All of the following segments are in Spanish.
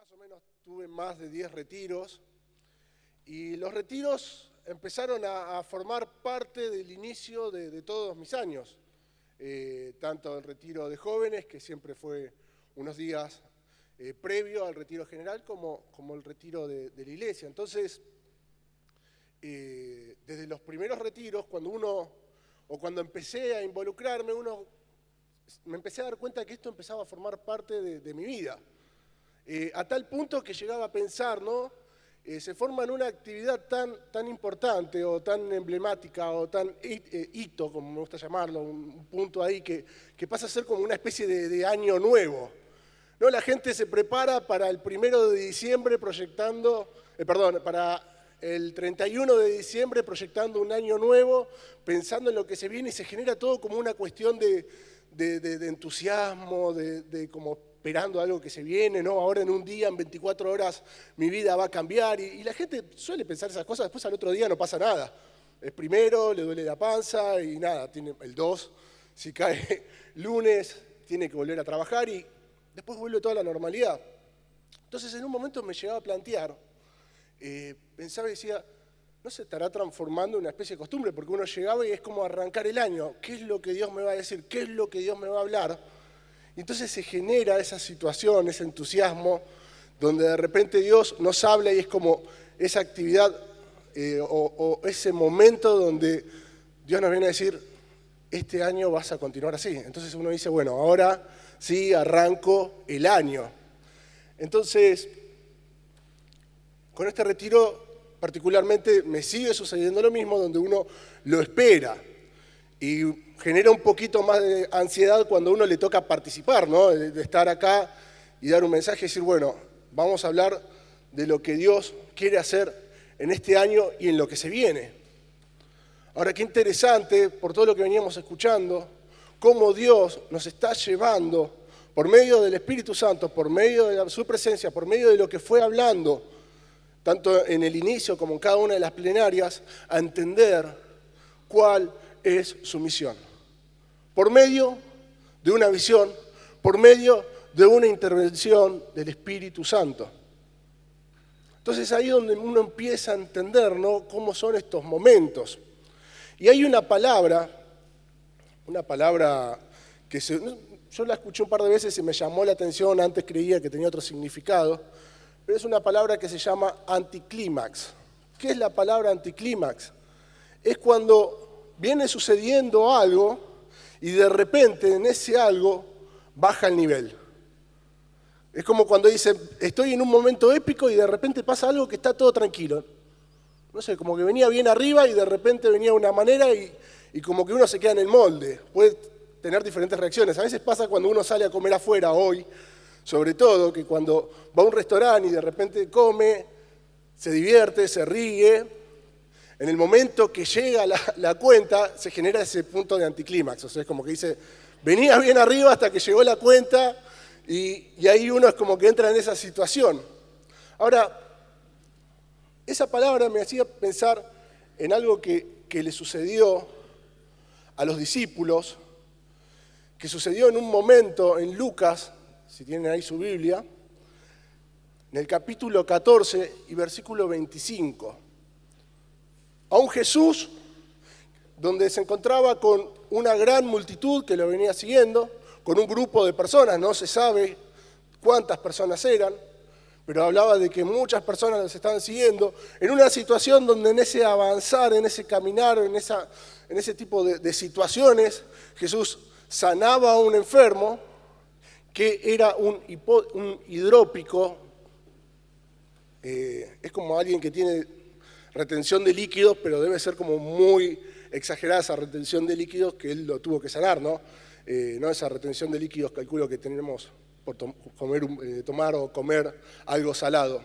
más o menos tuve más de 10 retiros y los retiros empezaron a formar parte del inicio de todos mis años. Tanto el retiro de jóvenes, que siempre fue unos días previo al retiro general, como el retiro de la iglesia. Entonces, desde los primeros retiros, cuando empecé a involucrarme, me empecé a dar cuenta que esto empezaba a formar parte de mi vida. A tal punto que llegaba a pensar, ¿no? Se forma en una actividad tan importante o tan emblemática o tan hito, como me gusta llamarlo, un punto ahí que pasa a ser como una especie de año nuevo, ¿no? La gente se prepara para el 1 de diciembre para el 31 de diciembre proyectando un año nuevo, pensando en lo que se viene, y se genera todo como una cuestión de entusiasmo, de como esperando algo que se viene, ¿no? Ahora en un día, en 24 horas, mi vida va a cambiar. Y la gente suele pensar esas cosas, después al otro día no pasa nada. Es primero, le duele la panza y nada, tiene el 2, si cae lunes, tiene que volver a trabajar y después vuelve toda la normalidad. Entonces en un momento me llegaba a plantear, pensaba y decía, ¿no se estará transformando en una especie de costumbre? Porque uno llegaba y es como arrancar el año. ¿Qué es lo que Dios me va a decir? ¿Qué es lo que Dios me va a hablar? Y entonces se genera esa situación, ese entusiasmo, donde de repente Dios nos habla y es como esa actividad o ese momento donde Dios nos viene a decir, este año vas a continuar así. Entonces uno dice, bueno, ahora sí arranco el año. Entonces, con este retiro particularmente me sigue sucediendo lo mismo, donde uno lo espera y genera un poquito más de ansiedad cuando a uno le toca participar, ¿no? De estar acá y dar un mensaje y decir, bueno, vamos a hablar de lo que Dios quiere hacer en este año y en lo que se viene. Ahora, qué interesante, por todo lo que veníamos escuchando, cómo Dios nos está llevando, por medio del Espíritu Santo, por medio de su presencia, por medio de lo que fue hablando, tanto en el inicio como en cada una de las plenarias, a entender cuál es su misión. Por medio de una visión, por medio de una intervención del Espíritu Santo. Entonces ahí es donde uno empieza a entender, ¿no?, cómo son estos momentos. Y hay una palabra que yo la escuché un par de veces y me llamó la atención, antes creía que tenía otro significado, pero es una palabra que se llama anticlímax. ¿Qué es la palabra anticlímax? Es cuando viene sucediendo algo y de repente en ese algo baja el nivel. Es como cuando dicen, estoy en un momento épico y de repente pasa algo que está todo tranquilo. No sé, como que venía bien arriba y de repente venía de una manera y como que uno se queda en el molde. Puede tener diferentes reacciones. A veces pasa cuando uno sale a comer afuera hoy, sobre todo, que cuando va a un restaurante y de repente come, se divierte, se ríe. En el momento que llega la cuenta, se genera ese punto de anticlímax. O sea, es como que dice, venía bien arriba hasta que llegó la cuenta y ahí uno es como que entra en esa situación. Ahora, esa palabra me hacía pensar en algo que le sucedió a los discípulos, que sucedió en un momento en Lucas, si tienen ahí su Biblia, en el capítulo 14 y versículo 25. A un Jesús donde se encontraba con una gran multitud que lo venía siguiendo, con un grupo de personas, no se sabe cuántas personas eran, pero hablaba de que muchas personas los estaban siguiendo, en una situación donde en ese avanzar, en ese caminar, en ese tipo de situaciones, Jesús sanaba a un enfermo que era un hidrópico, es como alguien que tiene retención de líquidos, pero debe ser como muy exagerada esa retención de líquidos que él lo tuvo que sanar, ¿no? No esa retención de líquidos, calculo que tenemos por tomar o comer algo salado.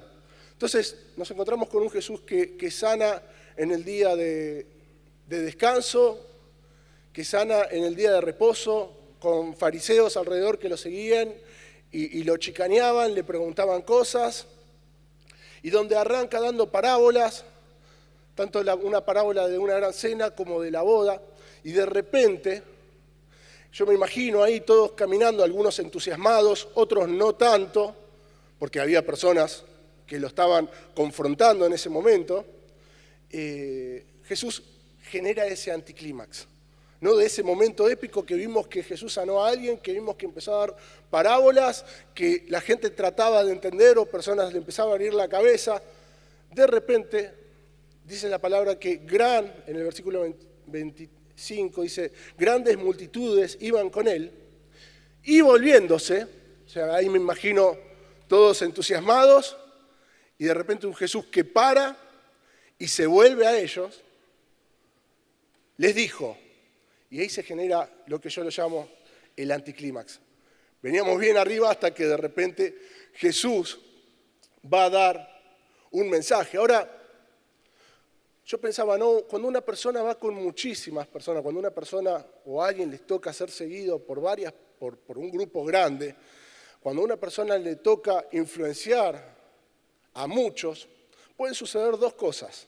Entonces nos encontramos con un Jesús que sana en el día de descanso, que sana en el día de reposo, con fariseos alrededor que lo seguían y lo chicaneaban, le preguntaban cosas, y donde arranca dando parábolas, tanto una parábola de una gran cena como de la boda, y de repente, yo me imagino ahí todos caminando, algunos entusiasmados, otros no tanto, porque había personas que lo estaban confrontando en ese momento, Jesús genera ese anticlímax, ¿no? De ese momento épico que vimos que Jesús sanó a alguien, que vimos que empezó a dar parábolas, que la gente trataba de entender o personas le empezaban a abrir la cabeza. De repente, dice la palabra que en el versículo 25 dice, grandes multitudes iban con él y volviéndose, o sea, ahí me imagino todos entusiasmados y de repente un Jesús que para y se vuelve a ellos, les dijo, y ahí se genera lo que yo lo llamo el anticlímax. Veníamos bien arriba hasta que de repente Jesús va a dar un mensaje. Ahora, yo pensaba, no, cuando una persona va con muchísimas personas, cuando una persona o a alguien les toca ser seguido por un grupo grande, cuando a una persona le toca influenciar a muchos, pueden suceder dos cosas.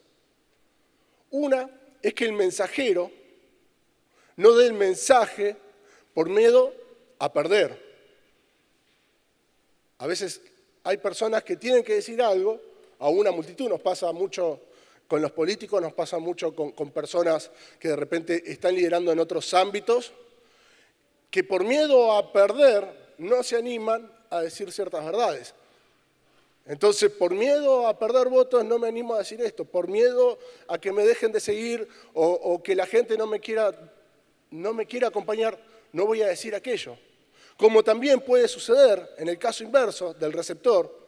Una es que el mensajero no dé el mensaje por miedo a perder. A veces hay personas que tienen que decir algo a una multitud, nos pasa mucho con los políticos, nos pasa mucho con personas que de repente están liderando en otros ámbitos, que por miedo a perder no se animan a decir ciertas verdades. Entonces, por miedo a perder votos no me animo a decir esto, por miedo a que me dejen de seguir o que la gente no me quiera acompañar, no voy a decir aquello. Como también puede suceder en el caso inverso del receptor,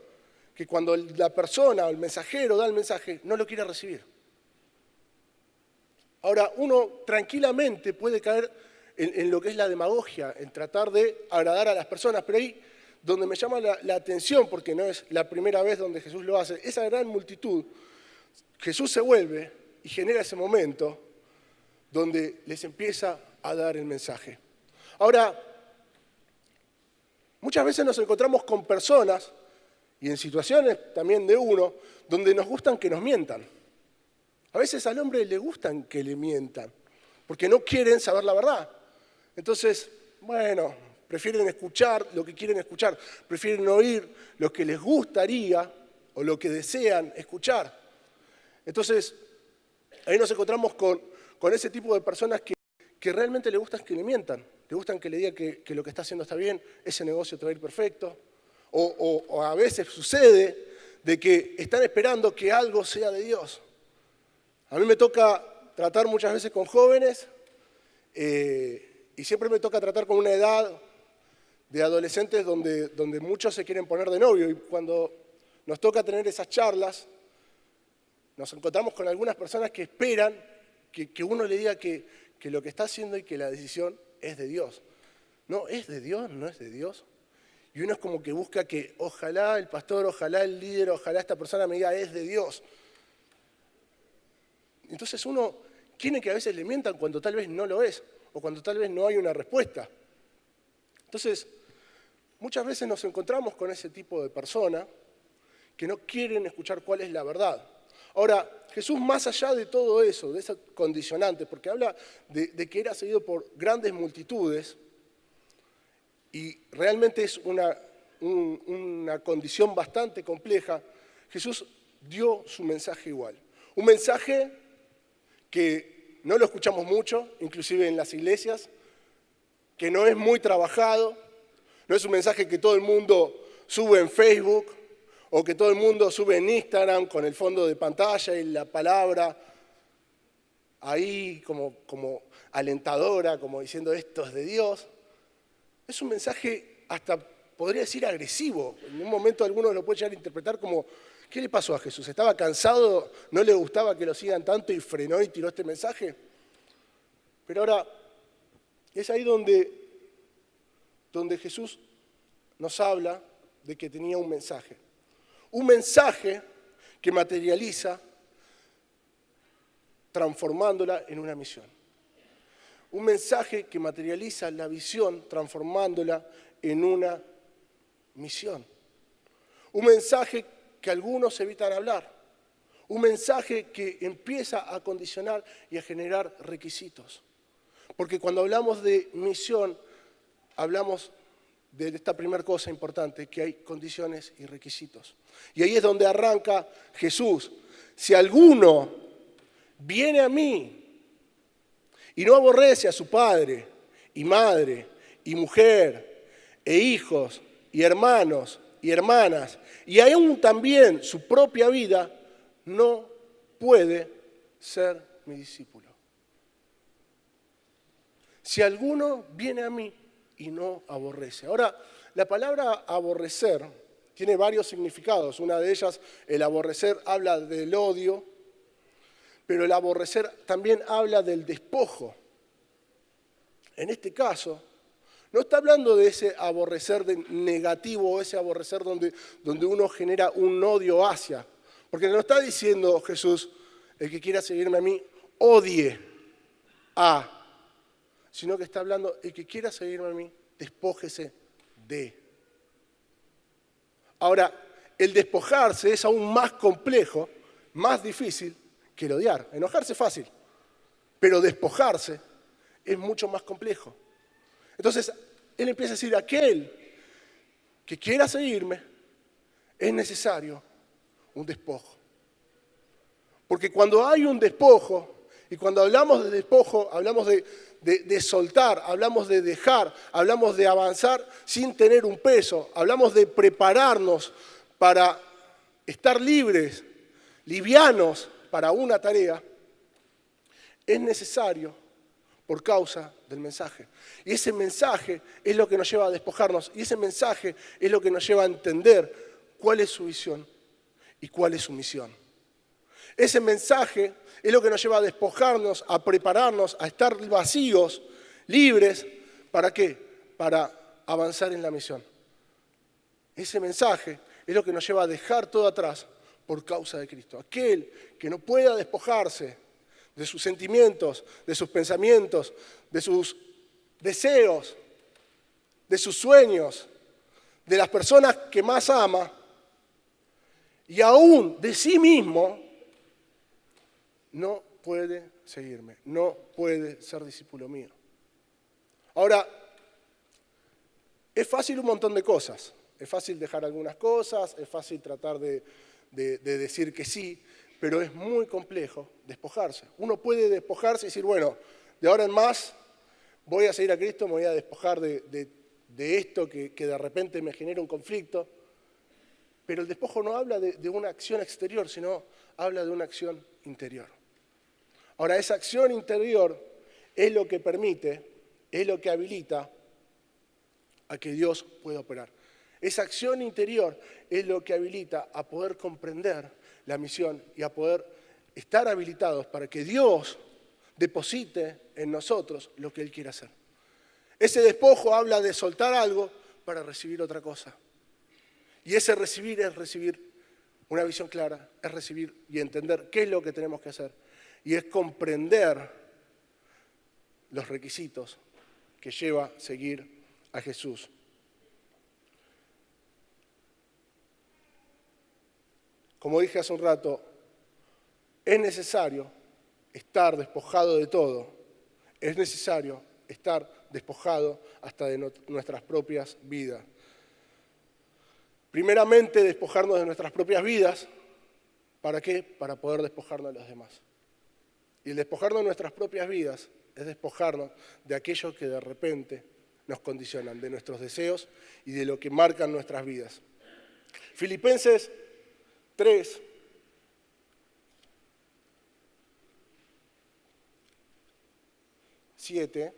que cuando la persona o el mensajero da el mensaje, no lo quiere recibir. Ahora, uno tranquilamente puede caer en lo que es la demagogia, en tratar de agradar a las personas, pero ahí donde me llama la atención, porque no es la primera vez donde Jesús lo hace, esa gran multitud, Jesús se vuelve y genera ese momento donde les empieza a dar el mensaje. Ahora, muchas veces nos encontramos con personas, y en situaciones también de uno, donde nos gustan que nos mientan. A veces al hombre le gustan que le mientan, porque no quieren saber la verdad. Entonces, bueno, prefieren escuchar lo que quieren escuchar, prefieren oír lo que les gustaría o lo que desean escuchar. Entonces, ahí nos encontramos con ese tipo de personas que realmente le gustan que le mientan, le gustan que le digan que lo que está haciendo está bien, ese negocio te va a ir perfecto. O a veces sucede de que están esperando que algo sea de Dios. A mí me toca tratar muchas veces con jóvenes y siempre me toca tratar con una edad de adolescentes donde muchos se quieren poner de novio. Y cuando nos toca tener esas charlas, nos encontramos con algunas personas que esperan que uno le diga que lo que está haciendo y que la decisión es de Dios. No, ¿es de Dios? ¿No es de Dios? Y uno es como que busca que ojalá el pastor, ojalá el líder, ojalá esta persona me diga es de Dios. Entonces uno quiere que a veces le mientan cuando tal vez no lo es, o cuando tal vez no hay una respuesta. Entonces, muchas veces nos encontramos con ese tipo de personas que no quieren escuchar cuál es la verdad. Ahora, Jesús, más allá de todo eso, de esos condicionantes, porque habla de que era seguido por grandes multitudes, y realmente es una condición bastante compleja, Jesús dio su mensaje igual. Un mensaje que no lo escuchamos mucho, inclusive en las iglesias, que no es muy trabajado, no es un mensaje que todo el mundo sube en Facebook o que todo el mundo sube en Instagram con el fondo de pantalla y la palabra ahí como alentadora, como diciendo esto es de Dios. Es un mensaje hasta, podría decir, agresivo. En un momento alguno lo puede llegar a interpretar como, ¿qué le pasó a Jesús? ¿Estaba cansado? ¿No le gustaba que lo sigan tanto y frenó y tiró este mensaje? Pero ahora, es ahí donde Jesús nos habla de que tenía un mensaje. Un mensaje que materializa transformándola en una misión. Un mensaje que materializa la visión transformándola en una misión. Un mensaje que algunos evitan hablar. Un mensaje que empieza a condicionar y a generar requisitos. Porque cuando hablamos de misión, hablamos de esta primera cosa importante, que hay condiciones y requisitos. Y ahí es donde arranca Jesús. Si alguno viene a mí y no aborrece a su padre y madre y mujer e hijos y hermanos y hermanas y aún también su propia vida, no puede ser mi discípulo. Si alguno viene a mí y no aborrece. Ahora, la palabra aborrecer tiene varios significados. Una de ellas, el aborrecer, habla del odio, pero el aborrecer también habla del despojo. En este caso, no está hablando de ese aborrecer negativo o ese aborrecer donde uno genera un odio hacia. Porque no está diciendo Jesús, el que quiera seguirme a mí, odie a, sino que está hablando, el que quiera seguirme a mí, despójese de. Ahora, el despojarse es aún más complejo, más difícil que el odiar. Enojarse es fácil, pero despojarse es mucho más complejo. Entonces, él empieza a decir, aquel que quiera seguirme, es necesario un despojo. Porque cuando hay un despojo, y cuando hablamos de despojo, hablamos de soltar, hablamos de dejar, hablamos de avanzar sin tener un peso, hablamos de prepararnos para estar libres, livianos para una tarea, es necesario por causa del mensaje. Y ese mensaje es lo que nos lleva a despojarnos, y ese mensaje es lo que nos lleva a entender cuál es su visión y cuál es su misión. Ese mensaje es lo que nos lleva a despojarnos, a prepararnos, a estar vacíos, libres. ¿Para qué? Para avanzar en la misión. Ese mensaje es lo que nos lleva a dejar todo atrás por causa de Cristo. Aquel que no pueda despojarse de sus sentimientos, de sus pensamientos, de sus deseos, de sus sueños, de las personas que más ama y aún de sí mismo, no puede seguirme, no puede ser discípulo mío. Ahora, es fácil un montón de cosas. Es fácil dejar algunas cosas, es fácil tratar de decir que sí, pero es muy complejo despojarse. Uno puede despojarse y decir, bueno, de ahora en más voy a seguir a Cristo, me voy a despojar de esto que de repente me genera un conflicto. Pero el despojo no habla de una acción exterior, sino habla de una acción interior. Ahora, esa acción interior es lo que permite, es lo que habilita a que Dios pueda operar. Esa acción interior es lo que habilita a poder comprender la misión y a poder estar habilitados para que Dios deposite en nosotros lo que Él quiere hacer. Ese despojo habla de soltar algo para recibir otra cosa. Y ese recibir es recibir una visión clara, es recibir y entender qué es lo que tenemos que hacer. Y es comprender los requisitos que lleva a seguir a Jesús. Como dije hace un rato, es necesario estar despojado de todo. Es necesario estar despojado hasta de nuestras propias vidas. Primeramente, despojarnos de nuestras propias vidas. ¿Para qué? Para poder despojarnos de los demás. Y el despojarnos de nuestras propias vidas es despojarnos de aquello que de repente nos condicionan, de nuestros deseos y de lo que marcan nuestras vidas. Filipenses 3, siete.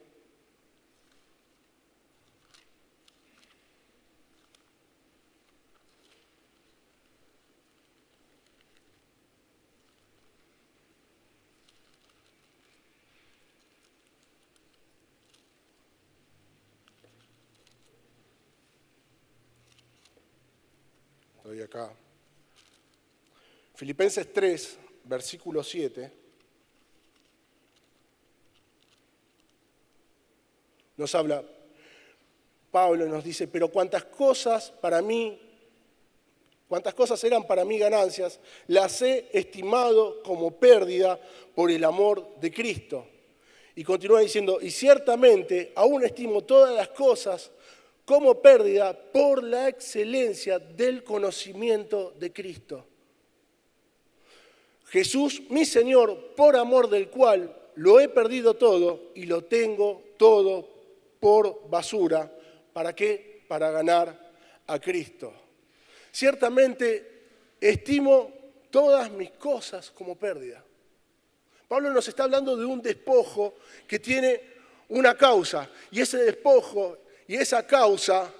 Estoy acá. Filipenses 3, versículo 7. Nos habla, Pablo nos dice, pero cuántas cosas eran para mí ganancias, las he estimado como pérdida por el amor de Cristo. Y continúa diciendo, y ciertamente aún estimo todas las cosas como pérdida por la excelencia del conocimiento de Cristo. Jesús, mi Señor, por amor del cual lo he perdido todo y lo tengo todo por basura. ¿Para qué? Para ganar a Cristo. Ciertamente estimo todas mis cosas como pérdida. Pablo nos está hablando de un despojo que tiene una causa, y ese despojo y esa causa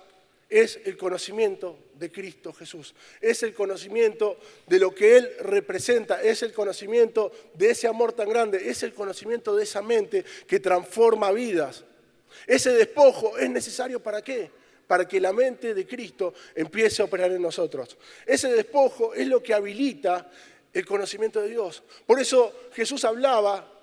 es el conocimiento de Cristo Jesús. Es el conocimiento de lo que Él representa, es el conocimiento de ese amor tan grande, es el conocimiento de esa mente que transforma vidas. Ese despojo es necesario ¿para qué? Para que la mente de Cristo empiece a operar en nosotros. Ese despojo es lo que habilita el conocimiento de Dios. Por eso Jesús hablaba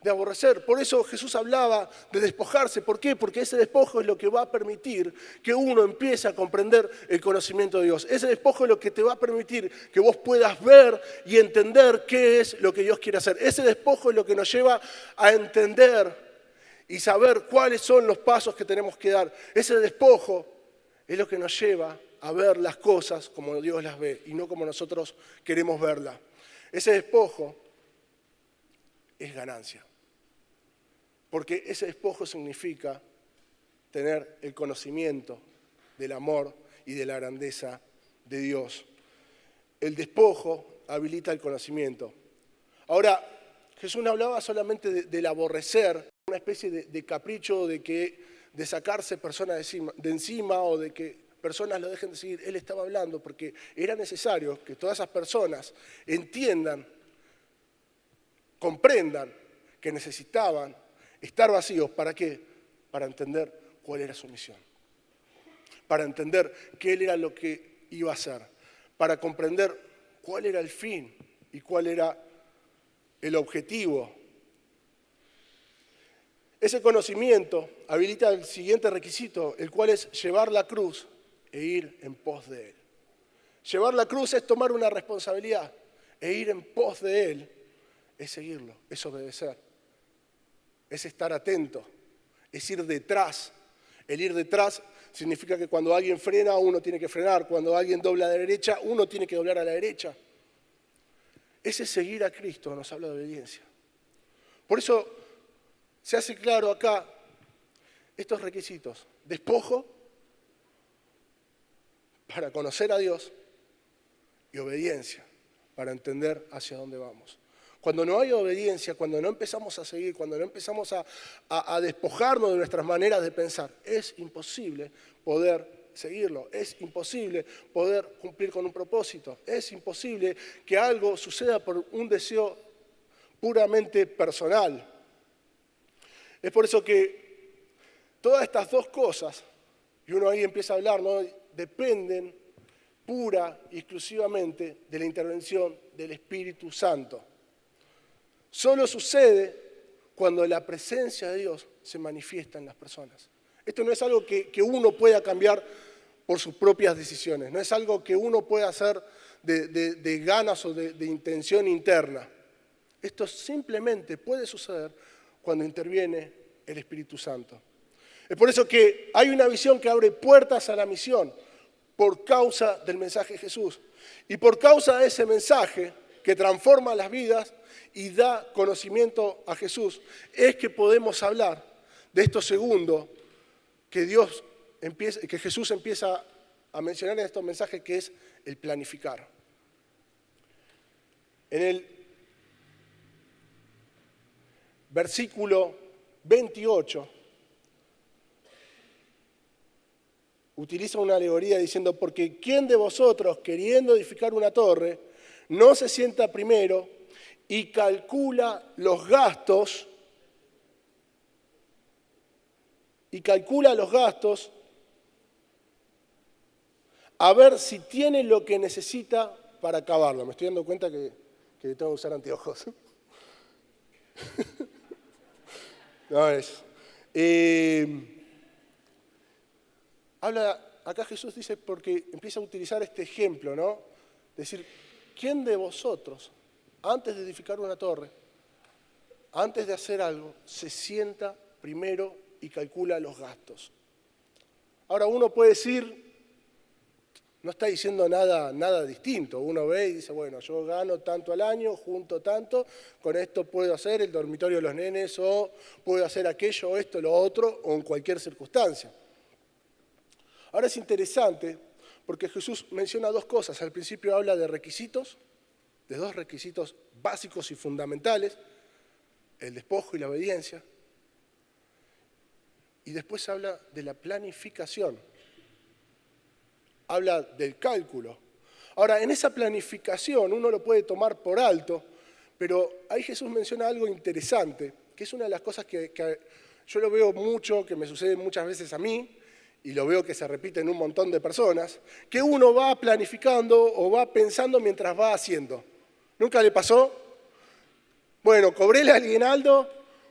de aborrecer, por eso Jesús hablaba de despojarse. ¿Por qué? Porque ese despojo es lo que va a permitir que uno empiece a comprender el conocimiento de Dios. Ese despojo es lo que te va a permitir que vos puedas ver y entender qué es lo que Dios quiere hacer. Ese despojo es lo que nos lleva a entender y saber cuáles son los pasos que tenemos que dar. Ese despojo es lo que nos lleva a ver las cosas como Dios las ve y no como nosotros queremos verlas. Ese despojo es ganancia. Porque ese despojo significa tener el conocimiento del amor y de la grandeza de Dios. El despojo habilita el conocimiento. Ahora, Jesús no hablaba solamente del aborrecer, una especie de capricho de sacarse personas de encima o de que personas lo dejen de seguir. Él estaba hablando porque era necesario que todas esas personas entiendan, comprendan que necesitaban estar vacíos. ¿Para qué? Para entender cuál era su misión. Para entender qué Él era lo que iba a hacer. Para comprender cuál era el fin y cuál era el objetivo. Ese conocimiento habilita el siguiente requisito, el cual es llevar la cruz e ir en pos de Él. Llevar la cruz es tomar una responsabilidad e ir en pos de Él es seguirlo, es obedecer, es estar atento, es ir detrás. El ir detrás significa que cuando alguien frena, uno tiene que frenar. Cuando alguien dobla a la derecha, uno tiene que doblar a la derecha. Ese seguir a Cristo nos habla de obediencia. Por eso se hace claro acá estos requisitos. Despojo para conocer a Dios y obediencia para entender hacia dónde vamos. Cuando no hay obediencia, cuando no empezamos a seguir, cuando no empezamos a despojarnos de nuestras maneras de pensar, es imposible poder seguirlo, es imposible poder cumplir con un propósito, es imposible que algo suceda por un deseo puramente personal. Es por eso que todas estas dos cosas, y uno ahí empieza a hablar, ¿no?, dependen pura y exclusivamente de la intervención del Espíritu Santo. Solo sucede cuando la presencia de Dios se manifiesta en las personas. Esto no es algo que uno pueda cambiar por sus propias decisiones, no es algo que uno pueda hacer de ganas o de intención interna. Esto simplemente puede suceder cuando interviene el Espíritu Santo. Es por eso que hay una visión que abre puertas a la misión por causa del mensaje de Jesús. Y por causa de ese mensaje que transforma las vidas y da conocimiento a Jesús, es que podemos hablar de esto segundo que Jesús empieza a mencionar en estos mensajes, que es el planificar. En el versículo 28 utiliza una alegoría diciendo: porque ¿quién de vosotros, queriendo edificar una torre, no se sienta primero y calcula los gastos a ver si tiene lo que necesita para acabarlo? Me estoy dando cuenta que tengo que usar anteojos. No es. Acá Jesús dice, porque empieza a utilizar este ejemplo, ¿no? Decir, ¿quién de vosotros, antes de edificar una torre, antes de hacer algo, se sienta primero y calcula los gastos? Ahora uno puede decir, no está diciendo nada distinto. Uno ve y dice, bueno, yo gano tanto al año, junto tanto, con esto puedo hacer el dormitorio de los nenes, o puedo hacer aquello, esto, lo otro, o en cualquier circunstancia. Ahora es interesante, porque Jesús menciona dos cosas. Al principio habla de requisitos, de dos requisitos básicos y fundamentales, el despojo y la obediencia. Y después habla de la planificación. Habla del cálculo. Ahora, en esa planificación uno lo puede tomar por alto, pero ahí Jesús menciona algo interesante, que es una de las cosas que yo lo veo mucho, que me sucede muchas veces a mí, y lo veo que se repite en un montón de personas, que uno va planificando o va pensando mientras va haciendo. ¿Nunca le pasó? Bueno, cobré el aguinaldo,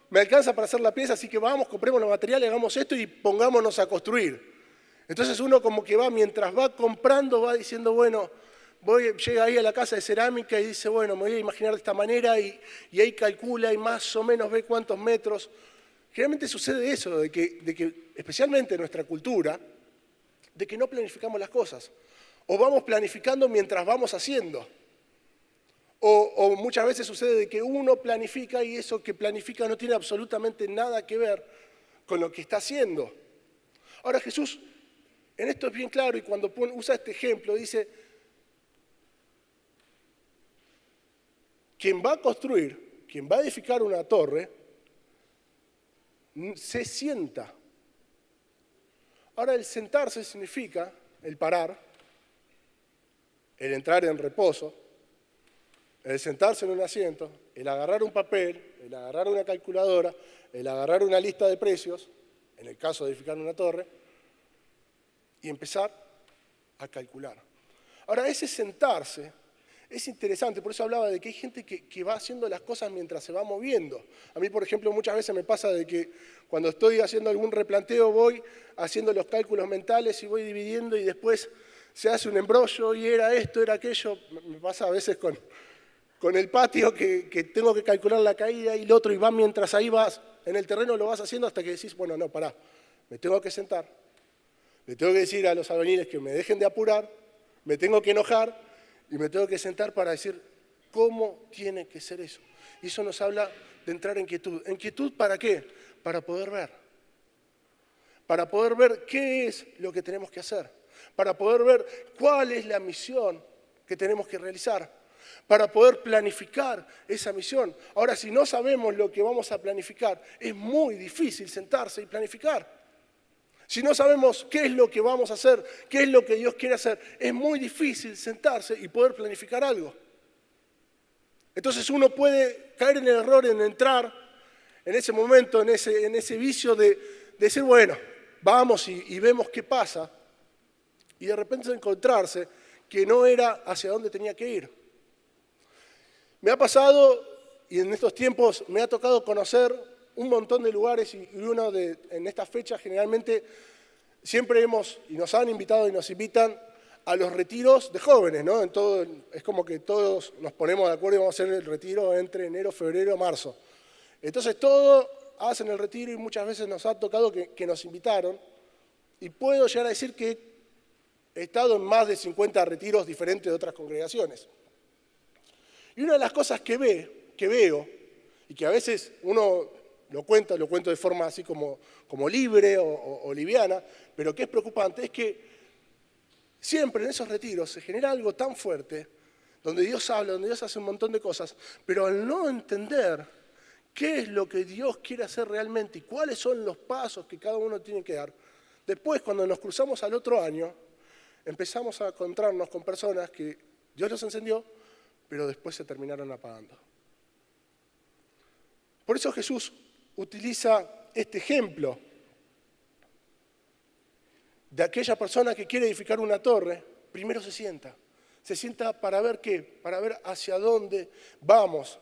me alcanza para hacer la pieza, así que vamos, compremos los materiales, hagamos esto y pongámonos a construir. Entonces uno como que va, mientras va comprando, va diciendo, bueno, llega ahí a la casa de cerámica y dice, bueno, me voy a imaginar de esta manera, y ahí calcula y más o menos ve cuántos metros. Generalmente sucede eso, de que especialmente en nuestra cultura, de que no planificamos las cosas. O vamos planificando mientras vamos haciendo. O muchas veces sucede de que uno planifica y eso que planifica no tiene absolutamente nada que ver con lo que está haciendo. Ahora Jesús, en esto es bien claro, y cuando usa este ejemplo, dice, quien va a construir, quien va a edificar una torre, se sienta. Ahora el sentarse significa el parar, el entrar en reposo, el sentarse en un asiento, el agarrar un papel, el agarrar una calculadora, el agarrar una lista de precios, en el caso de edificar una torre, y empezar a calcular. Ahora, ese sentarse es interesante, por eso hablaba de que hay gente que va haciendo las cosas mientras se va moviendo. A mí, por ejemplo, muchas veces me pasa de que cuando estoy haciendo algún replanteo voy haciendo los cálculos mentales y voy dividiendo y después se hace un embrollo y era esto, era aquello. Me pasa a veces con el patio que tengo que calcular la caída y lo otro, y va mientras ahí vas, en el terreno lo vas haciendo hasta que decís, bueno, no, pará, me tengo que sentar, le tengo que decir a los albañiles que me dejen de apurar, me tengo que enojar y me tengo que sentar para decir cómo tiene que ser eso. Y eso nos habla de entrar en quietud. ¿En quietud para qué? Para poder ver. Para poder ver qué es lo que tenemos que hacer. Para poder ver cuál es la misión que tenemos que realizar. Para poder planificar esa misión. Ahora, si no sabemos lo que vamos a planificar, es muy difícil sentarse y planificar. Si no sabemos qué es lo que vamos a hacer, qué es lo que Dios quiere hacer, es muy difícil sentarse y poder planificar algo. Entonces uno puede caer en el error en entrar en ese momento, en ese vicio de decir, bueno, vamos y vemos qué pasa, y de repente encontrarse que no era hacia dónde tenía que ir. Me ha pasado, y en estos tiempos me ha tocado conocer un montón de lugares, y en estas fechas generalmente siempre nos han invitado y nos invitan a los retiros de jóvenes, ¿no? Es como que todos nos ponemos de acuerdo y vamos a hacer el retiro entre enero, febrero, marzo. Entonces todos hacen el retiro y muchas veces nos ha tocado que nos invitaron, y puedo llegar a decir que he estado en más de 50 retiros diferentes de otras congregaciones. Y una de las cosas que veo, y que a veces uno lo cuento de forma así como libre o liviana, pero que es preocupante, es que siempre en esos retiros se genera algo tan fuerte, donde Dios habla, donde Dios hace un montón de cosas, pero al no entender qué es lo que Dios quiere hacer realmente y cuáles son los pasos que cada uno tiene que dar, después cuando nos cruzamos al otro año, empezamos a encontrarnos con personas que Dios los encendió, pero después se terminaron apagando. Por eso Jesús utiliza este ejemplo de aquella persona que quiere edificar una torre. Primero se sienta para ver qué, para ver hacia dónde vamos.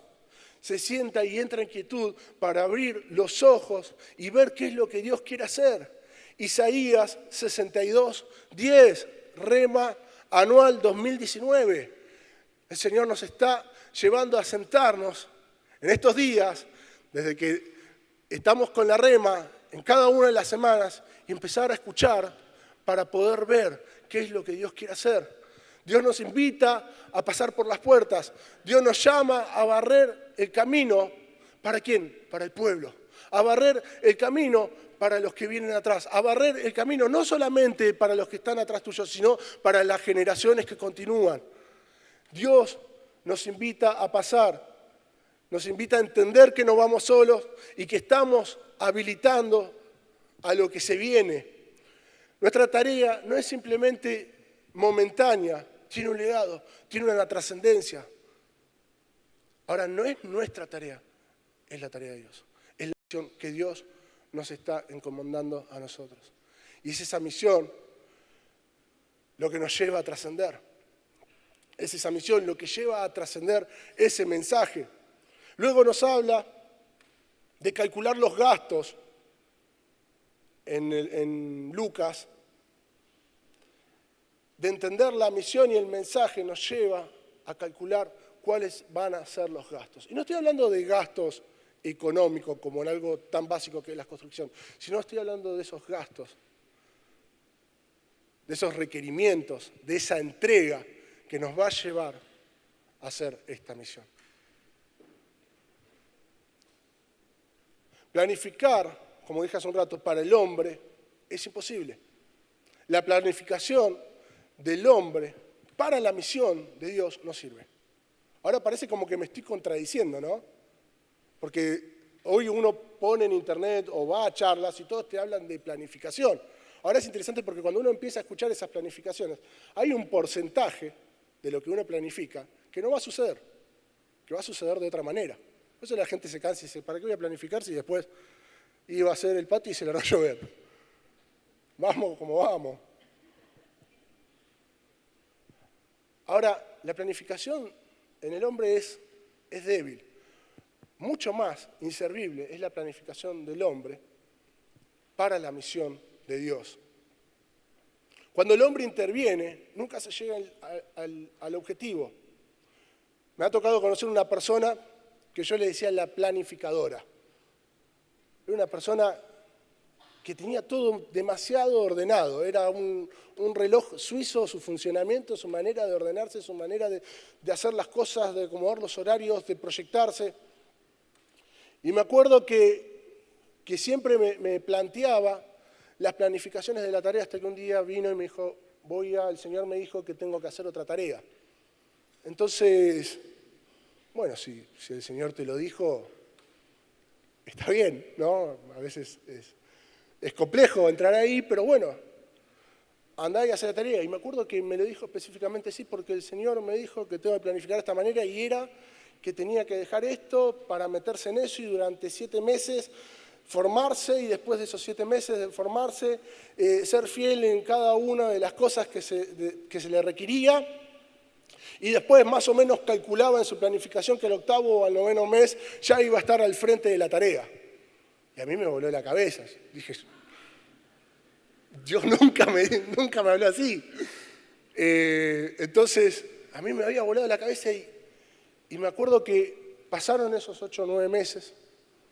Se sienta y entra en quietud para abrir los ojos y ver qué es lo que Dios quiere hacer. Isaías 62:10, Rema Anual 2019. El Señor nos está llevando a sentarnos en estos días, desde que estamos con la Rema, en cada una de las semanas, y empezar a escuchar para poder ver qué es lo que Dios quiere hacer. Dios nos invita a pasar por las puertas. Dios nos llama a barrer el camino. ¿Para quién? Para el pueblo. A barrer el camino para los que vienen atrás. A barrer el camino no solamente para los que están atrás tuyos, sino para las generaciones que continúan. Dios nos invita a pasar. Nos invita a entender que no vamos solos y que estamos habilitando a lo que se viene. Nuestra tarea no es simplemente momentánea, tiene un legado, tiene una trascendencia. Ahora, no es nuestra tarea, es la tarea de Dios. Es la misión que Dios nos está encomendando a nosotros. Y es esa misión lo que nos lleva a trascender. Es esa misión lo que lleva a trascender ese mensaje. Luego nos habla de calcular los gastos en Lucas. De entender la misión y el mensaje nos lleva a calcular cuáles van a ser los gastos. Y no estoy hablando de gastos económicos como en algo tan básico que es la construcción, sino estoy hablando de esos gastos, de esos requerimientos, de esa entrega que nos va a llevar a hacer esta misión. Planificar, como dije hace un rato, para el hombre es imposible. La planificación del hombre para la misión de Dios no sirve. Ahora parece como que me estoy contradiciendo, ¿no? Porque hoy uno pone en internet o va a charlas y todos te hablan de planificación. Ahora es interesante porque cuando uno empieza a escuchar esas planificaciones, hay un porcentaje de lo que uno planifica que no va a suceder, que va a suceder de otra manera. Por eso la gente se cansa y dice, ¿para qué voy a planificar si después iba a hacer el patio y se le va a llover? Vamos como vamos. Ahora, la planificación en el hombre es débil. Mucho más inservible es la planificación del hombre para la misión de Dios. Cuando el hombre interviene, nunca se llega al objetivo. Me ha tocado conocer una persona que yo le decía la planificadora. Era una persona que tenía todo demasiado ordenado. Era un reloj suizo, su funcionamiento, su manera de ordenarse, su manera de hacer las cosas, de acomodar los horarios, de proyectarse. Y me acuerdo que siempre me planteaba las planificaciones de la tarea hasta que un día vino y me dijo, el Señor me dijo que tengo que hacer otra tarea. Entonces, bueno, si el Señor te lo dijo, está bien, ¿no? A veces es complejo entrar ahí, pero bueno, andá y hacé la tarea. Y me acuerdo que me lo dijo específicamente así porque el Señor me dijo que tengo que planificar de esta manera y era que tenía que dejar esto para meterse en eso y durante 7 meses formarse y después de esos 7 meses de formarse, ser fiel en cada una de las cosas que se le requería. Y después más o menos calculaba en su planificación que al 8º o al 9º mes ya iba a estar al frente de la tarea. Y a mí me voló la cabeza. Dije, Dios nunca me habló así. Entonces, a mí me había volado la cabeza y me acuerdo que pasaron esos 8 o 9 meses,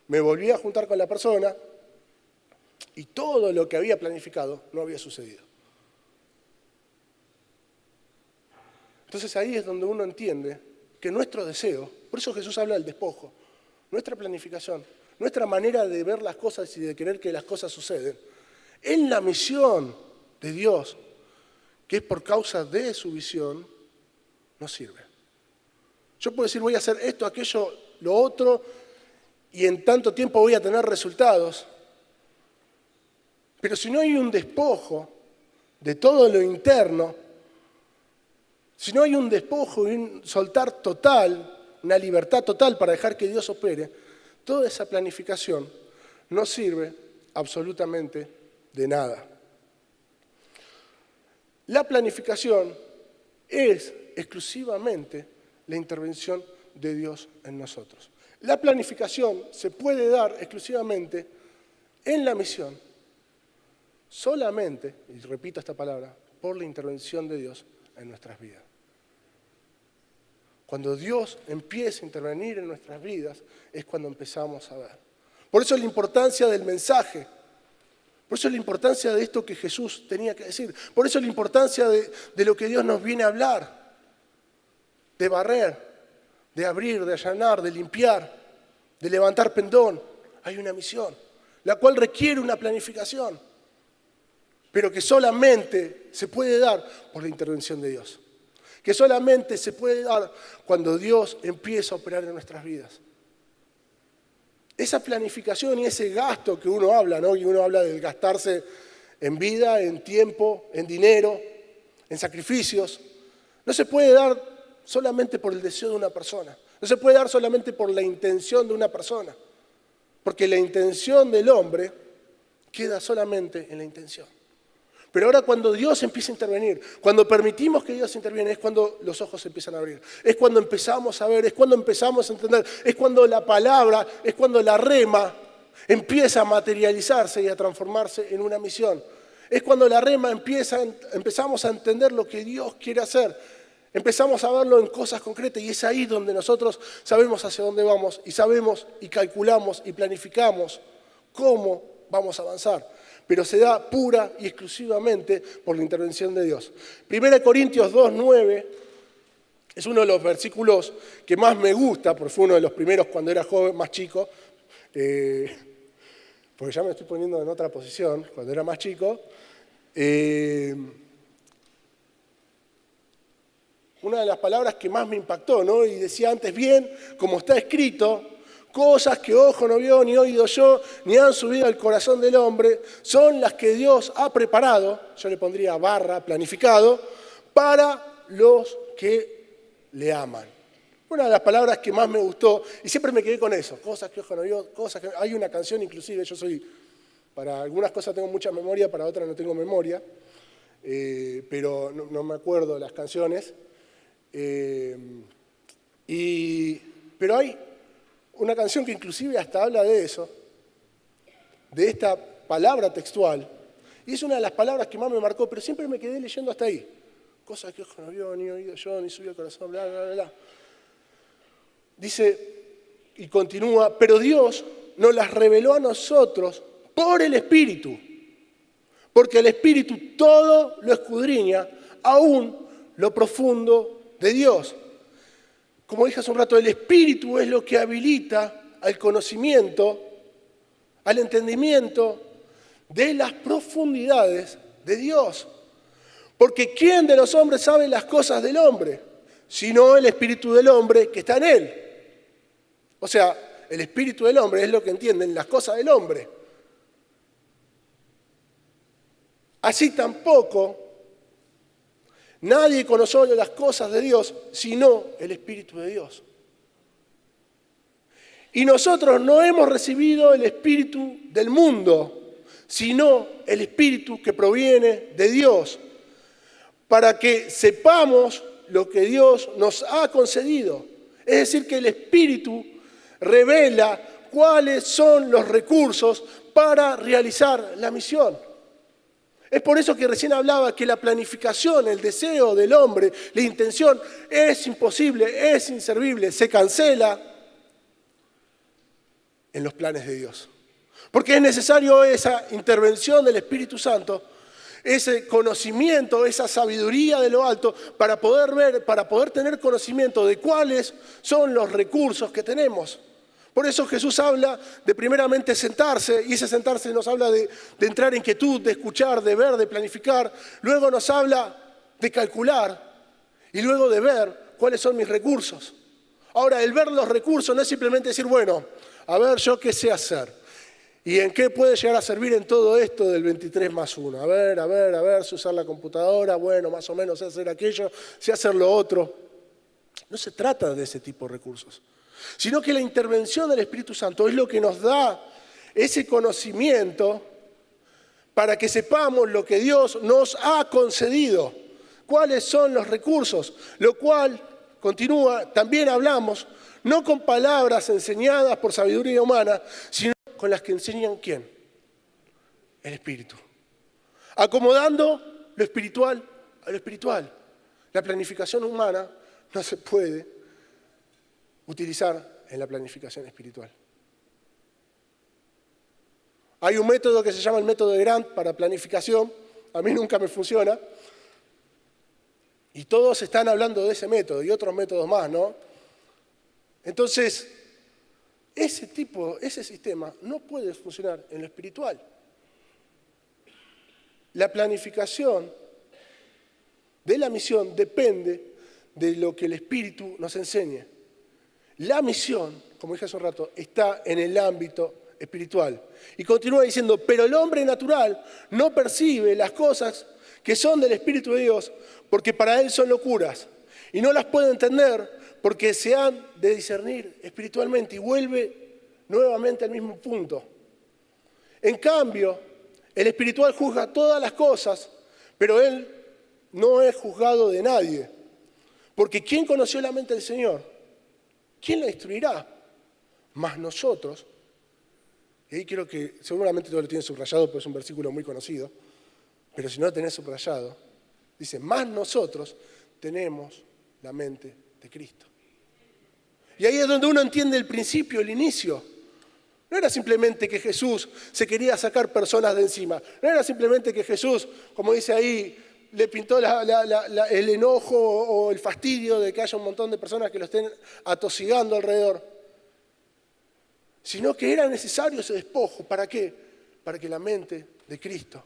me volví a juntar con la persona y todo lo que había planificado no había sucedido. Entonces ahí es donde uno entiende que nuestro deseo, por eso Jesús habla del despojo, nuestra planificación, nuestra manera de ver las cosas y de querer que las cosas suceden, en la misión de Dios, que es por causa de su visión, no sirve. Yo puedo decir, voy a hacer esto, aquello, lo otro, y en tanto tiempo voy a tener resultados. Pero si no hay un despojo de todo lo interno, si no hay un despojo y un soltar total, una libertad total para dejar que Dios opere, toda esa planificación no sirve absolutamente de nada. La planificación es exclusivamente la intervención de Dios en nosotros. La planificación se puede dar exclusivamente en la misión, solamente, y repito esta palabra, por la intervención de Dios en nuestras vidas. Cuando Dios empieza a intervenir en nuestras vidas, es cuando empezamos a ver. Por eso la importancia del mensaje. Por eso la importancia de esto que Jesús tenía que decir. Por eso la importancia de lo que Dios nos viene a hablar. De barrer, de abrir, de allanar, de limpiar, de levantar pendón. Hay una misión, la cual requiere una planificación, pero que solamente se puede dar por la intervención de Dios. Que solamente se puede dar cuando Dios empieza a operar en nuestras vidas. Esa planificación y ese gasto que uno habla, ¿no? Y uno habla del gastarse en vida, en tiempo, en dinero, en sacrificios, no se puede dar solamente por el deseo de una persona. No se puede dar solamente por la intención de una persona. Porque la intención del hombre queda solamente en la intención. Pero ahora cuando Dios empieza a intervenir, cuando permitimos que Dios interviene, es cuando los ojos se empiezan a abrir. Es cuando empezamos a ver, es cuando empezamos a entender, es cuando la palabra, es cuando la rema empieza a materializarse y a transformarse en una misión. Es cuando la rema empezamos a entender lo que Dios quiere hacer. Empezamos a verlo en cosas concretas y es ahí donde nosotros sabemos hacia dónde vamos y sabemos y calculamos y planificamos cómo vamos a avanzar. Pero se da pura y exclusivamente por la intervención de Dios. 1 Corintios 2:9 es uno de los versículos que más me gusta, porque fue uno de los primeros cuando era joven, más chico, porque ya me estoy poniendo en otra posición, cuando era más chico. Una de las palabras que más me impactó, ¿no? Y decía antes, bien, como está escrito, cosas que ojo no vio, ni oído yo, ni han subido al corazón del hombre, son las que Dios ha preparado, yo le pondría barra, planificado, para los que le aman. Una de las palabras que más me gustó, y siempre me quedé con eso, cosas que ojo no vio, cosas que... Hay una canción inclusive, yo soy, para algunas cosas tengo mucha memoria, para otras no tengo memoria, pero no me acuerdo de las canciones. Pero hay una canción que inclusive hasta habla de eso, de esta palabra textual, y es una de las palabras que más me marcó, pero siempre me quedé leyendo hasta ahí. Cosas que ojo no vio, ni oído yo, ni subió al corazón, bla, bla, bla, bla. Dice, y continúa, pero Dios nos las reveló a nosotros por el Espíritu, porque el Espíritu todo lo escudriña, aún lo profundo de Dios. Como dije hace un rato, el Espíritu es lo que habilita al conocimiento, al entendimiento de las profundidades de Dios. Porque ¿quién de los hombres sabe las cosas del hombre? Sino el Espíritu del hombre que está en él. O sea, el Espíritu del hombre es lo que entienden las cosas del hombre. Así tampoco nadie conoció las cosas de Dios, sino el Espíritu de Dios. Y nosotros no hemos recibido el Espíritu del mundo, sino el Espíritu que proviene de Dios, para que sepamos lo que Dios nos ha concedido. Es decir, que el Espíritu revela cuáles son los recursos para realizar la misión. Es por eso que recién hablaba que la planificación, el deseo del hombre, la intención es imposible, es inservible, se cancela en los planes de Dios. Porque es necesario esa intervención del Espíritu Santo, ese conocimiento, esa sabiduría de lo alto para poder ver, para poder tener conocimiento de cuáles son los recursos que tenemos. Por eso Jesús habla de primeramente sentarse, y ese sentarse nos habla de entrar en quietud, de escuchar, de ver, de planificar. Luego nos habla de calcular y luego de ver cuáles son mis recursos. Ahora, el ver los recursos no es simplemente decir, bueno, a ver yo qué sé hacer y en qué puede llegar a servir en todo esto del 23+1. A ver, sé usar la computadora, bueno, más o menos sé hacer aquello, sé hacer lo otro. No se trata de ese tipo de recursos, sino que la intervención del Espíritu Santo es lo que nos da ese conocimiento para que sepamos lo que Dios nos ha concedido, cuáles son los recursos, lo cual, continúa, también hablamos, no con palabras enseñadas por sabiduría humana, sino con las que enseñan ¿quién? El Espíritu. Acomodando lo espiritual a lo espiritual. La planificación humana no se puede utilizar en la planificación espiritual. Hay un método que se llama el método de Grant para planificación. A mí nunca me funciona. Y todos están hablando de ese método y otros métodos más, ¿no? Entonces, ese sistema no puede funcionar en lo espiritual. La planificación de la misión depende de lo que el Espíritu nos enseñe. La misión, como dije hace un rato, está en el ámbito espiritual. Y continúa diciendo, pero el hombre natural no percibe las cosas que son del Espíritu de Dios, porque para él son locuras, y no las puede entender porque se han de discernir espiritualmente, y vuelve nuevamente al mismo punto. En cambio, el espiritual juzga todas las cosas, pero él no es juzgado de nadie, porque ¿quién conoció la mente del Señor? ¿Quién la instruirá? Mas nosotros, y ahí quiero que, seguramente todos lo tienen subrayado, porque es un versículo muy conocido, pero si no lo tenés subrayado, dice, más nosotros tenemos la mente de Cristo. Y ahí es donde uno entiende el principio, el inicio. No era simplemente que Jesús se quería sacar personas de encima. No era simplemente que Jesús, como dice ahí, le pintó el enojo o el fastidio de que haya un montón de personas que lo estén atosigando alrededor. Sino que era necesario ese despojo. ¿Para qué? Para que la mente de Cristo,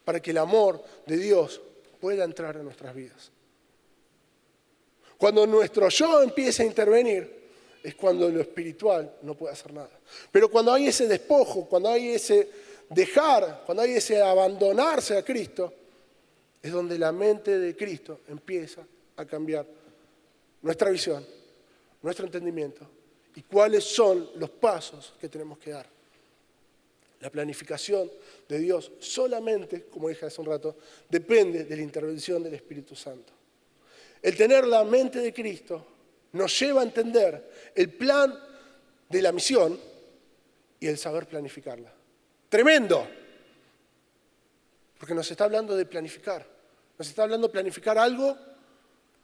para que el amor de Dios pueda entrar en nuestras vidas. Cuando nuestro yo empieza a intervenir, es cuando lo espiritual no puede hacer nada. Pero cuando hay ese despojo, cuando hay ese dejar, cuando hay ese abandonarse a Cristo, es donde la mente de Cristo empieza a cambiar nuestra visión, nuestro entendimiento y cuáles son los pasos que tenemos que dar. La planificación de Dios solamente, como dije hace un rato, depende de la intervención del Espíritu Santo. El tener la mente de Cristo nos lleva a entender el plan de la misión y el saber planificarla. ¡Tremendo! Porque nos está hablando de planificar. Nos está hablando de planificar algo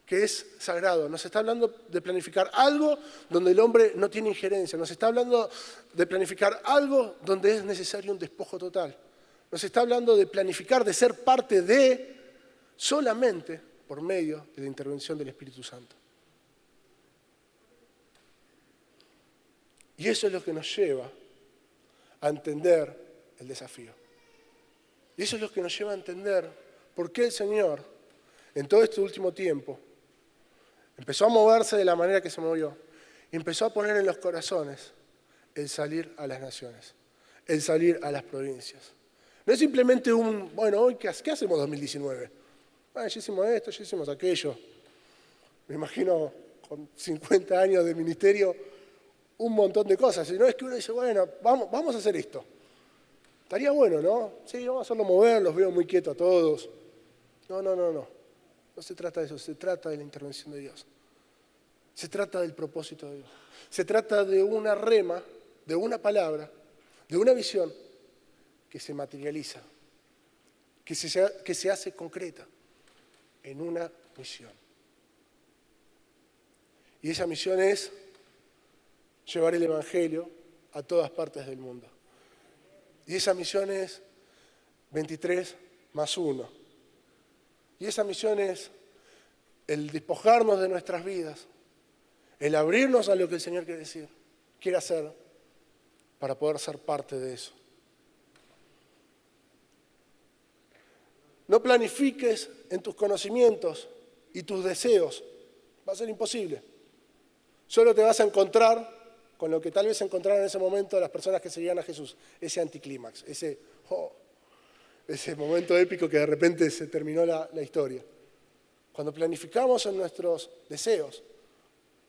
que es sagrado. Nos está hablando de planificar algo donde el hombre no tiene injerencia. Nos está hablando de planificar algo donde es necesario un despojo total. Nos está hablando de planificar, de ser parte de, solamente por medio de la intervención del Espíritu Santo. Y eso es lo que nos lleva a entender el desafío. Y eso es lo que nos lleva a entender por qué el Señor, en todo este último tiempo, empezó a moverse de la manera que se movió. Y empezó a poner en los corazones el salir a las naciones, el salir a las provincias. No es simplemente bueno, hoy ¿qué hacemos 2019? Ya hicimos esto, ya hicimos aquello. Me imagino con 50 años de ministerio, un montón de cosas. Y no es que uno dice, bueno, vamos a hacer esto. Estaría bueno, ¿no? Sí, vamos a hacerlo mover, los veo muy quietos a todos. No. No se trata de eso, se trata de la intervención de Dios. Se trata del propósito de Dios. Se trata de una rema, de una palabra, de una visión que se materializa, que se hace concreta en una misión. Y esa misión es llevar el Evangelio a todas partes del mundo. Y esa misión es 23+1. Y esa misión es el despojarnos de nuestras vidas, el abrirnos a lo que el Señor quiere hacer para poder ser parte de eso. No planifiques en tus conocimientos y tus deseos. Va a ser imposible. Solo te vas a encontrar con lo que tal vez encontraron en ese momento las personas que seguían a Jesús. Ese anticlímax, ese momento épico que de repente se terminó la historia. Cuando planificamos en nuestros deseos,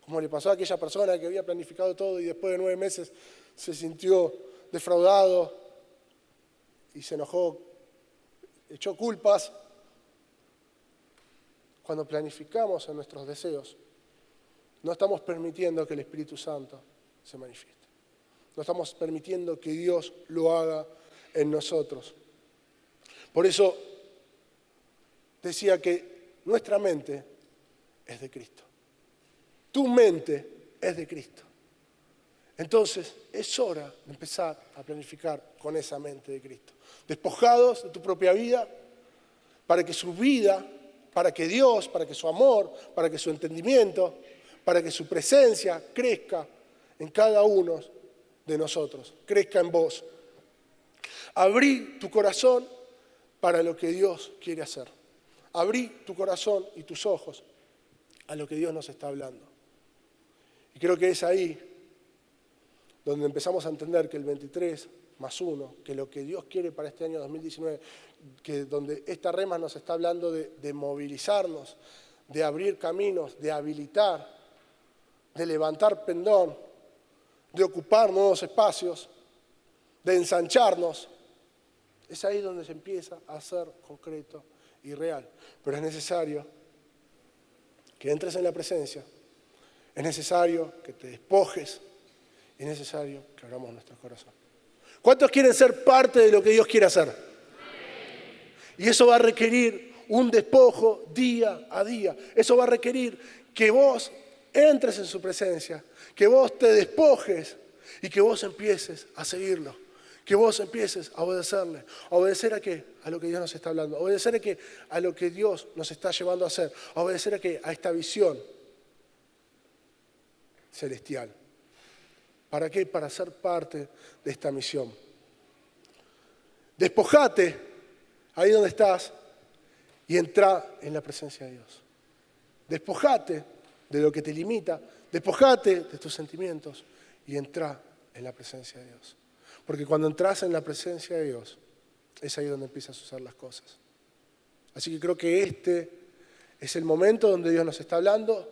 como le pasó a aquella persona que había planificado todo y después de 9 meses se sintió defraudado y se enojó, echó culpas. Cuando planificamos en nuestros deseos, no estamos permitiendo que el Espíritu Santo se manifieste. No estamos permitiendo que Dios lo haga en nosotros. Por eso decía que nuestra mente es de Cristo. Tu mente es de Cristo. Entonces, es hora de empezar a planificar con esa mente de Cristo. Despojados de tu propia vida, para que su vida, para que Dios, para que su amor, para que su entendimiento, para que su presencia crezca en cada uno de nosotros, crezca en vos. Abrí tu corazón para lo que Dios quiere hacer. Abrí tu corazón y tus ojos a lo que Dios nos está hablando. Y creo que es ahí donde empezamos a entender que el 23 más 1, que lo que Dios quiere para este año 2019, que donde esta rema nos está hablando de movilizarnos, de abrir caminos, de habilitar, de levantar pendón, de ocupar nuevos espacios, de ensancharnos, es ahí donde se empieza a hacer concreto y real. Pero es necesario que entres en la presencia, es necesario que te despojes, es necesario que abramos nuestro corazón. ¿Cuántos quieren ser parte de lo que Dios quiere hacer? Y eso va a requerir un despojo día a día. Eso va a requerir que vos entres en su presencia, que vos te despojes y que vos empieces a seguirlo. Que vos empieces a obedecerle. ¿A obedecer a qué? A lo que Dios nos está hablando. ¿A obedecer a qué? A lo que Dios nos está llevando a hacer. ¿A obedecer a qué? A esta visión celestial. ¿Para qué? Para ser parte de esta misión. Despojate ahí donde estás y entra en la presencia de Dios. Despojate de lo que te limita, despojate de tus sentimientos y entra en la presencia de Dios. Porque cuando entras en la presencia de Dios, es ahí donde empiezas a usar las cosas. Así que creo que este es el momento donde Dios nos está hablando,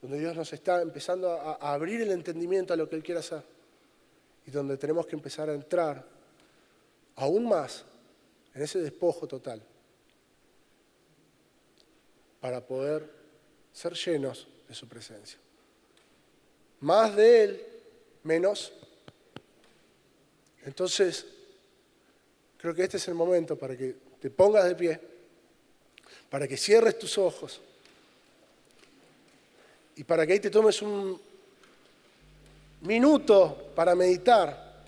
donde Dios nos está empezando a abrir el entendimiento a lo que Él quiere hacer y donde tenemos que empezar a entrar aún más en ese despojo total para poder ser llenos de su presencia. Más de Él, menos. Entonces, creo que este es el momento para que te pongas de pie, para que cierres tus ojos y para que ahí te tomes un minuto para meditar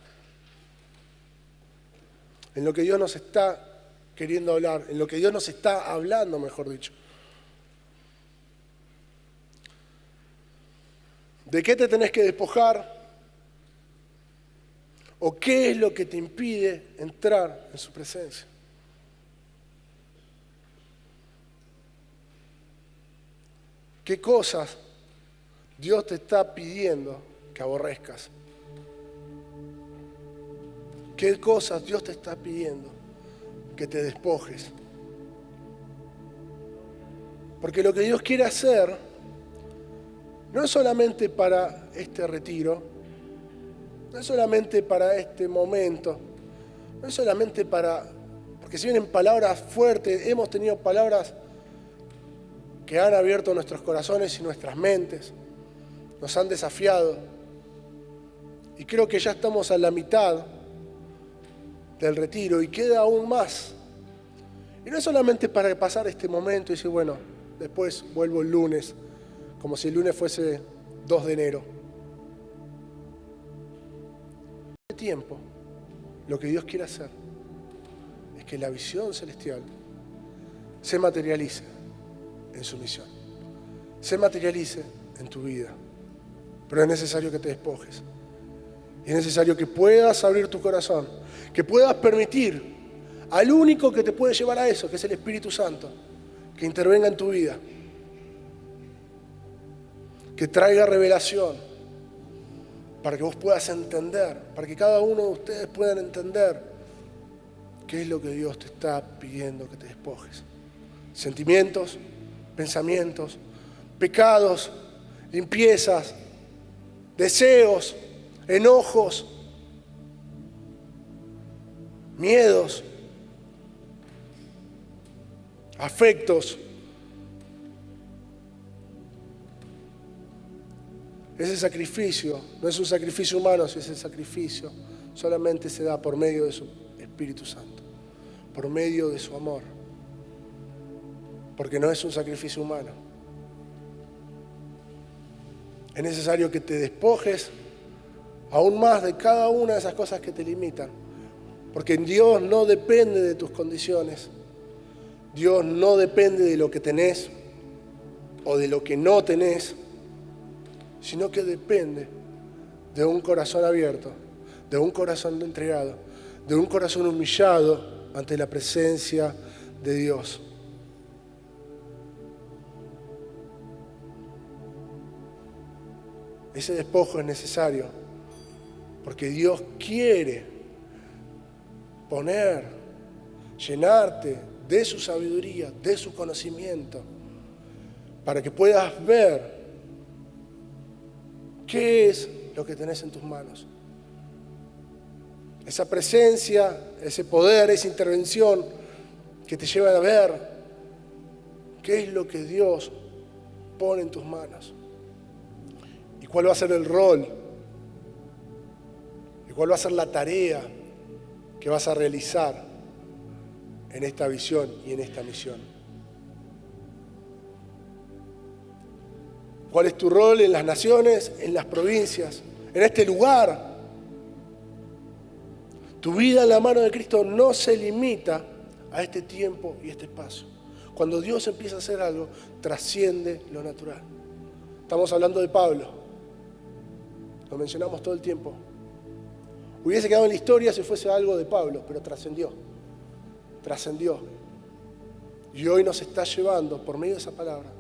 en lo que Dios nos está queriendo hablar, en lo que Dios nos está hablando, mejor dicho. ¿De qué te tenés que despojar? ¿O qué es lo que te impide entrar en su presencia? ¿Qué cosas Dios te está pidiendo que aborrezcas? ¿Qué cosas Dios te está pidiendo que te despojes? Porque lo que Dios quiere hacer no es solamente para este retiro, no es solamente para este momento, no es solamente porque si vienen palabras fuertes, hemos tenido palabras que han abierto nuestros corazones y nuestras mentes, nos han desafiado. Y creo que ya estamos a la mitad del retiro y queda aún más. Y no es solamente para pasar este momento y decir, bueno, después vuelvo el lunes, como si el lunes fuese 2 de enero. Este tiempo, lo que Dios quiere hacer es que la visión celestial se materialice en su misión, se materialice en tu vida. Pero es necesario que te despojes. Es necesario que puedas abrir tu corazón, que puedas permitir al único que te puede llevar a eso, que es el Espíritu Santo, que intervenga en tu vida, que traiga revelación, para que vos puedas entender, para que cada uno de ustedes puedan entender qué es lo que Dios te está pidiendo que te despojes. Sentimientos, pensamientos, pecados, limpiezas, deseos, enojos, miedos, afectos. Ese sacrificio no es un sacrificio humano, si ese sacrificio solamente se da por medio de su Espíritu Santo, por medio de su amor, porque no es un sacrificio humano. Es necesario que te despojes aún más de cada una de esas cosas que te limitan. Porque Dios no depende de tus condiciones. Dios no depende de lo que tenés o de lo que no tenés, sino que depende de un corazón abierto, de un corazón entregado, de un corazón humillado ante la presencia de Dios. Ese despojo es necesario porque Dios quiere llenarte de su sabiduría, de su conocimiento, para que puedas ver qué es lo que tenés en tus manos. Esa presencia, ese poder, esa intervención que te lleva a ver qué es lo que Dios pone en tus manos. Y cuál va a ser el rol, y cuál va a ser la tarea que vas a realizar en esta visión y en esta misión. ¿Cuál es tu rol en las naciones, en las provincias, en este lugar? Tu vida en la mano de Cristo no se limita a este tiempo y este espacio. Cuando Dios empieza a hacer algo, trasciende lo natural. Estamos hablando de Pablo. Lo mencionamos todo el tiempo. Hubiese quedado en la historia si fuese algo de Pablo, pero trascendió. Trascendió. Y hoy nos está llevando, por medio de esa palabra,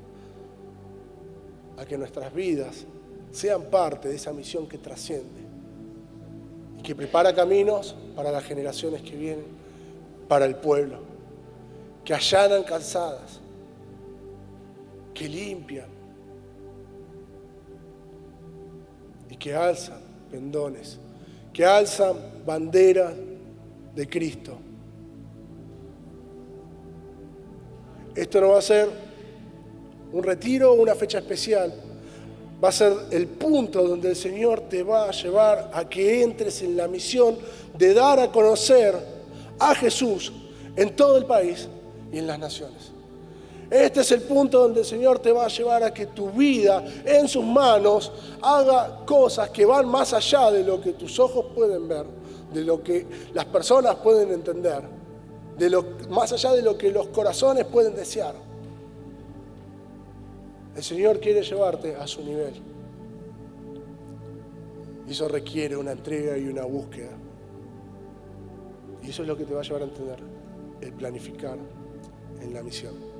a que nuestras vidas sean parte de esa misión que trasciende y que prepara caminos para las generaciones que vienen, para el pueblo, que allanan calzadas, que limpian y que alzan pendones, que alzan banderas de Cristo. Esto no va a ser un retiro o una fecha especial, va a ser el punto donde el Señor te va a llevar a que entres en la misión de dar a conocer a Jesús en todo el país y en las naciones. Este es el punto donde el Señor te va a llevar a que tu vida en sus manos haga cosas que van más allá de lo que tus ojos pueden ver, de lo que las personas pueden entender, más allá de lo que los corazones pueden desear. El Señor quiere llevarte a su nivel. Y eso requiere una entrega y una búsqueda. Y eso es lo que te va a llevar a entender el planificar en la misión.